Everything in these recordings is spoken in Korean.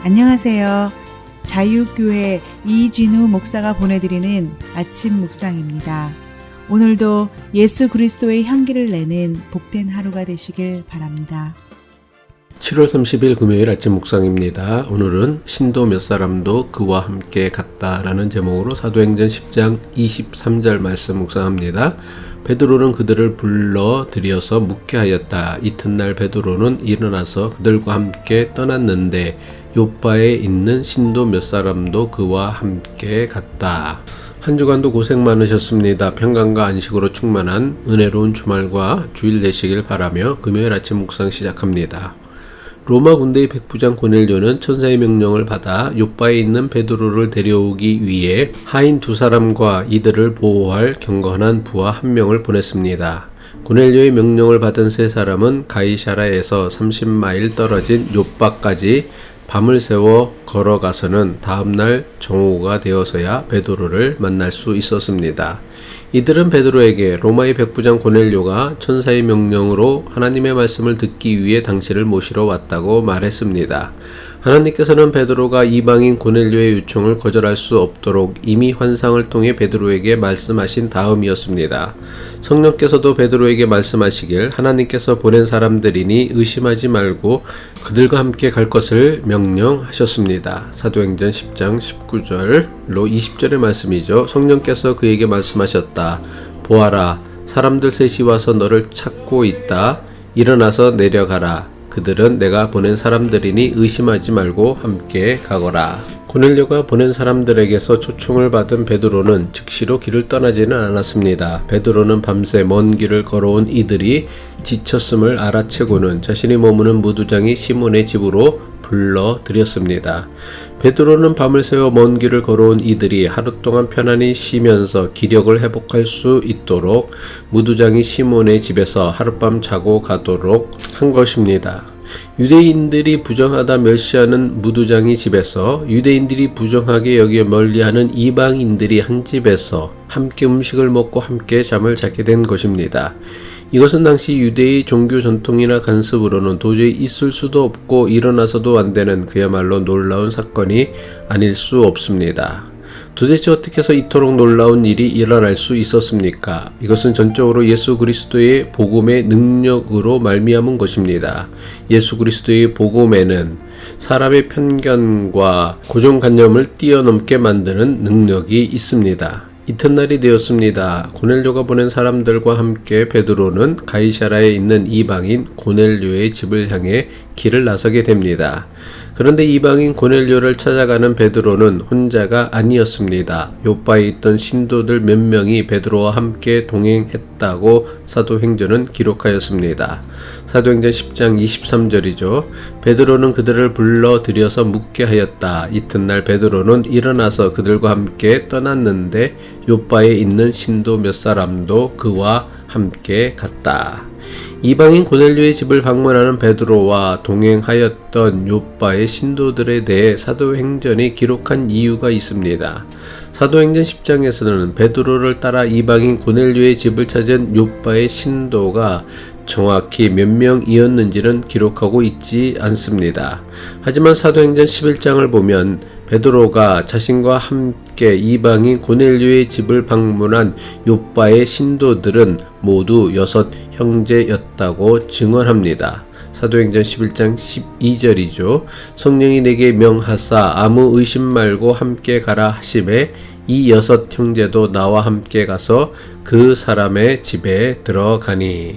안녕하세요. 자유교회 이진우 목사가 보내드리는 아침 묵상입니다. 오늘도 예수 그리스도의 향기를 내는 복된 하루가 되시길 바랍니다. 7월 30일 금요일 아침 묵상입니다. 오늘은 신도 몇 사람도 그와 함께 갔다라는 제목으로 사도행전 10장 23절 말씀 묵상합니다. 베드로는 그들을 불러 들여서 묻게 하였다. 이튿날 베드로는 일어나서 그들과 함께 떠났는데 요빠에 있는 신도 몇 사람도 그와 함께 갔다. 한 주간도 고생 많으셨습니다. 평강과 안식으로 충만한 은혜로운 주말과 주일 되시길 바라며 금요일 아침 묵상 시작합니다. 로마 군대의 백부장 고넬료는 천사의 명령을 받아 요빠에 있는 베드로를 데려오기 위해 하인 두 사람과 이들을 보호할 경건한 부하 한 명을 보냈습니다. 고넬료의 명령을 받은 세 사람은 가이사라에서 30마일 떨어진 요빠까지 밤을 새워 걸어가서는 다음날 정오가 되어서야 베드로를 만날 수 있었습니다. 이들은 베드로에게 로마의 백부장 고넬료가 천사의 명령으로 하나님의 말씀을 듣기 위해 당신을 모시러 왔다고 말했습니다. 하나님께서는 베드로가 이방인 고넬료의 요청을 거절할 수 없도록 이미 환상을 통해 베드로에게 말씀하신 다음이었습니다. 성령께서도 베드로에게 말씀하시길 하나님께서 보낸 사람들이니 의심하지 말고 그들과 함께 갈 것을 명령하셨습니다. 사도행전 10장 19절로 20절의 말씀이죠. 성령께서 그에게 말씀하셨다. 보아라, 사람들 셋이 와서 너를 찾고 있다. 일어나서 내려가라. 그들은 내가 보낸 사람들이니 의심하지 말고 함께 가거라. 고넬료가 보낸 사람들에게서 초청을 받은 베드로는 즉시로 길을 떠나지는 않았습니다. 베드로는 밤새 먼 길을 걸어온 이들이 지쳤음을 알아채고는 자신이 머무는 무두장이 시몬의 집으로 불러들였습니다. 베드로는 밤을 새워 먼 길을 걸어온 이들이 하루 동안 편안히 쉬면서 기력을 회복할 수 있도록 무두장이 시몬의 집에서 하룻밤 자고 가도록 한 것입니다. 유대인들이 부정하다 멸시하는 무두장이 집에서 유대인들이 부정하게 여겨 멀리하는 이방인들이 한 집에서 함께 음식을 먹고 함께 잠을 자게 된 것입니다. 이것은 당시 유대의 종교 전통이나 관습으로는 도저히 있을 수도 없고 일어나서도 안 되는 그야말로 놀라운 사건이 아닐 수 없습니다. 도대체 어떻게 해서 이토록 놀라운 일이 일어날 수 있었습니까? 이것은 전적으로 예수 그리스도의 복음의 능력으로 말미암은 것입니다. 예수 그리스도의 복음에는 사람의 편견과 고정관념을 뛰어넘게 만드는 능력이 있습니다. 이튿날이 되었습니다. 고넬료가 보낸 사람들과 함께 베드로는 가이사라에 있는 이방인 고넬료의 집을 향해 길을 나서게 됩니다. 그런데 이방인 고넬료를 찾아가는 베드로는 혼자가 아니었습니다. 요빠에 있던 신도들 몇 명이 베드로와 함께 동행했다고 사도행전은 기록하였습니다. 사도행전 10장 23절이죠. 베드로는 그들을 불러 들여서 묻게 하였다. 이튿날 베드로는 일어나서 그들과 함께 떠났는데 요빠에 있는 신도 몇 사람도 그와 함께 갔다. 이방인 고넬료의 집을 방문하는 베드로와 동행하였던 요빠의 신도들에 대해 사도행전이 기록한 이유가 있습니다. 사도행전 10장에서는 베드로를 따라 이방인 고넬료의 집을 찾은 요빠의 신도가 정확히 몇 명이었는지는 기록하고 있지 않습니다. 하지만 사도행전 11장을 보면 베드로가 자신과 함께 이방인 고넬료의 집을 방문한 요빠의 신도들은 모두 6 형제였다고 증언합니다. 사도행전 11장 12절이죠. 성령이 내게 명하사 아무 의심 말고 함께 가라 하시매 이 6 형제도 나와 함께 가서 그 사람의 집에 들어가니.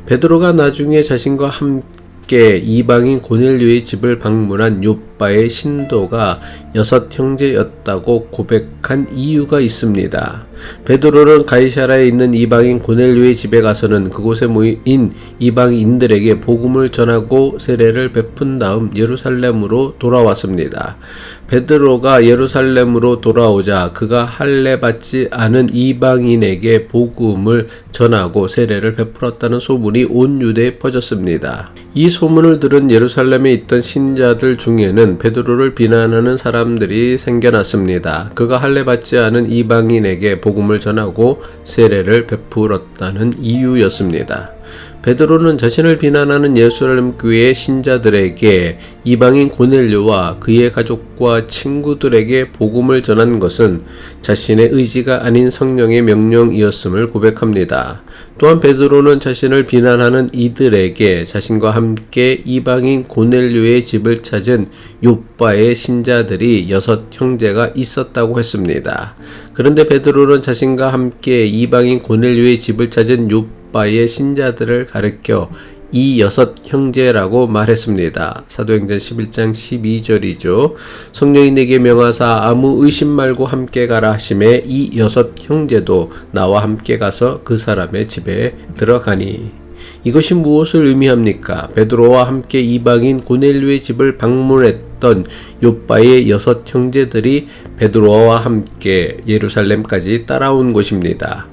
베드로가 나중에 자신과 함께 이방인 고넬료의 집을 방문한 요빠의 신도가 6 형제였다고 고백한 이유가 있습니다. 베드로는 가이사라에 있는 이방인 고넬료의 집에 가서는 그곳에 모인 이방인들에게 복음을 전하고 세례를 베푼 다음 예루살렘으로 돌아왔습니다. 베드로가 예루살렘으로 돌아오자 그가 할례 받지 않은 이방인에게 복음을 전하고 세례를 베풀었다는 소문이 온 유대에 퍼졌습니다. 이 소문을 들은 예루살렘에 있던 신자들 중에는 베드로를 비난하는 사람들이 생겨났습니다. 그가 할례 받지 않은 이방인에게 복음을 전하고 세례를 베풀었다는 이유였습니다. 베드로는 자신을 비난하는 예루살렘 교회의 신자들에게 이방인 고넬료와 그의 가족과 친구들에게 복음을 전한 것은 자신의 의지가 아닌 성령의 명령이었음을 고백합니다. 또한 베드로는 자신을 비난하는 이들에게 자신과 함께 이방인 고넬료의 집을 찾은 욥바의 신자들이 6 형제가 있었다고 했습니다. 그런데 베드로는 자신과 함께 이방인 고넬료의 집을 찾은 욥바의 신자들을 가리켜 이 6 형제라고 말했습니다. 사도행전 11장 12절이죠. 성령이 내게 명하사 아무 의심 말고 함께 가라 하심에 이 6 형제도 나와 함께 가서 그 사람의 집에 들어가니. 이것이 무엇을 의미합니까? 베드로와 함께 이방인 고넬료의 집을 방문했던 욥바의 6 형제들이 베드로와 함께 예루살렘까지 따라온 것입니다.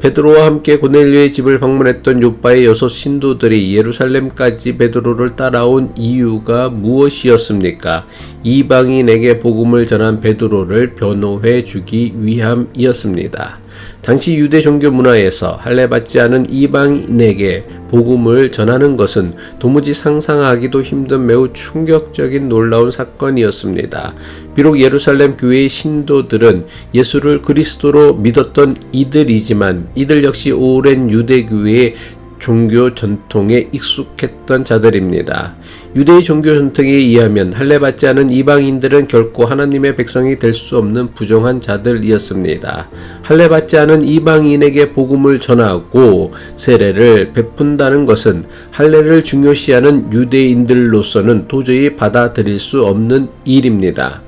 베드로와 함께 고넬료의 집을 방문했던 욥바의 6 신도들이 예루살렘까지 베드로를 따라온 이유가 무엇이었습니까? 이방인에게 복음을 전한 베드로를 변호해 주기 위함이었습니다. 당시 유대 종교 문화에서 할례받지 않은 이방인에게 복음을 전하는 것은 도무지 상상하기도 힘든 매우 충격적인 놀라운 사건이었습니다. 비록 예루살렘 교회의 신도들은 예수를 그리스도로 믿었던 이들이지만 이들 역시 오랜 유대교회의 종교 전통에 익숙했던 자들입니다. 유대의 종교 전통에 의하면 할례받지 않은 이방인들은 결코 하나님의 백성이 될 수 없는 부정한 자들이었습니다. 할례받지 않은 이방인에게 복음을 전하고 세례를 베푼다는 것은 할례를 중요시하는 유대인들로서는 도저히 받아들일 수 없는 일입니다.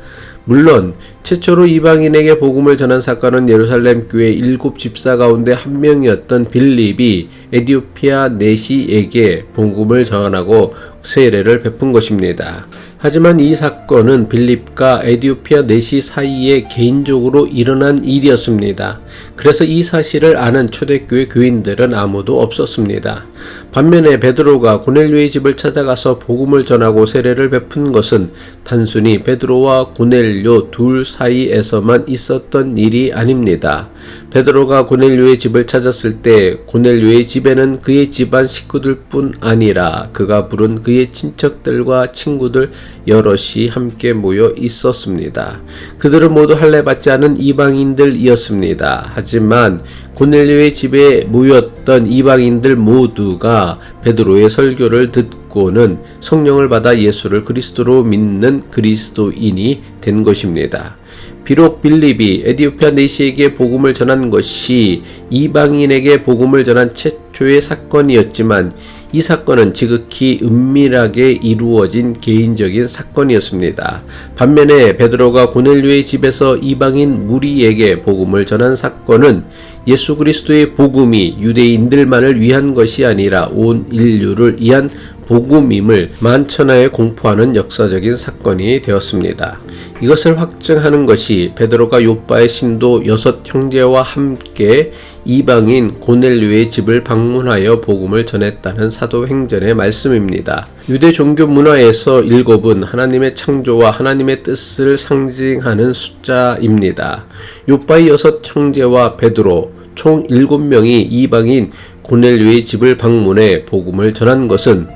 물론 최초로 이방인에게 복음을 전한 사건은 예루살렘 교회 7 집사 가운데 한 명이었던 빌립이 에디오피아 내시에게 복음을 전하고 세례를 베푼 것입니다. 하지만 이 사건은 빌립과 에디오피아 내시 사이에 개인적으로 일어난 일이었습니다. 그래서 이 사실을 아는 초대교회 교인들은 아무도 없었습니다. 반면에 베드로가 고넬료의 집을 찾아가서 복음을 전하고 세례를 베푼 것은 단순히 베드로와 고넬료 둘 사이에서만 있었던 일이 아닙니다. 베드로가 고넬료의 집을 찾았을 때 고넬료의 집에는 그의 집안 식구들뿐 아니라 그가 부른 그의 친척들과 친구들 여럿이 함께 모여 있었습니다. 그들은 모두 할례받지 않은 이방인들이었습니다. 하지만 고넬료의 집에 모였던 이방인들 모두가 베드로의 설교를 듣고는 성령을 받아 예수를 그리스도로 믿는 그리스도인이 된 것입니다. 비록 빌립이 에디오피아 내시에게 복음을 전한 것이 이방인에게 복음을 전한 최초의 사건이었지만 이 사건은 지극히 은밀하게 이루어진 개인적인 사건이었습니다. 반면에 베드로가 고넬료의 집에서 이방인 무리에게 복음을 전한 사건은 예수 그리스도의 복음이 유대인들만을 위한 것이 아니라 온 인류를 위한 복음임을 만천하에 공포하는 역사적인 사건이 되었습니다. 이것을 확증하는 것이 베드로가 욥바의 신도 6 형제와 함께 이방인 고넬료의 집을 방문하여 복음을 전했다는 사도행전의 말씀입니다. 유대 종교 문화에서 7은 하나님의 창조와 하나님의 뜻을 상징하는 숫자입니다. 욥바의 6 형제와 베드로 총 7명이 이방인 고넬료의 집을 방문해 복음을 전한 것은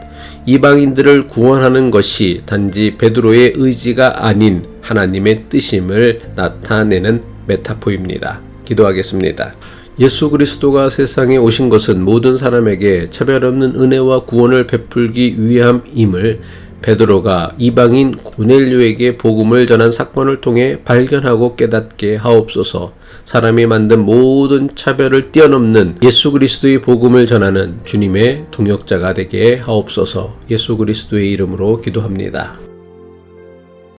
이방인들을 구원하는 것이 단지 베드로의 의지가 아닌 하나님의 뜻임을 나타내는 메타포입니다. 기도하겠습니다. 예수 그리스도가 세상에 오신 것은 모든 사람에게 차별 없는 은혜와 구원을 베풀기 위함임을 베드로가 이방인 고넬료에게 복음을 전한 사건을 통해 발견하고 깨닫게 하옵소서. 사람이 만든 모든 차별을 뛰어넘는 예수 그리스도의 복음을 전하는 주님의 동역자가 되게 하옵소서. 예수 그리스도의 이름으로 기도합니다.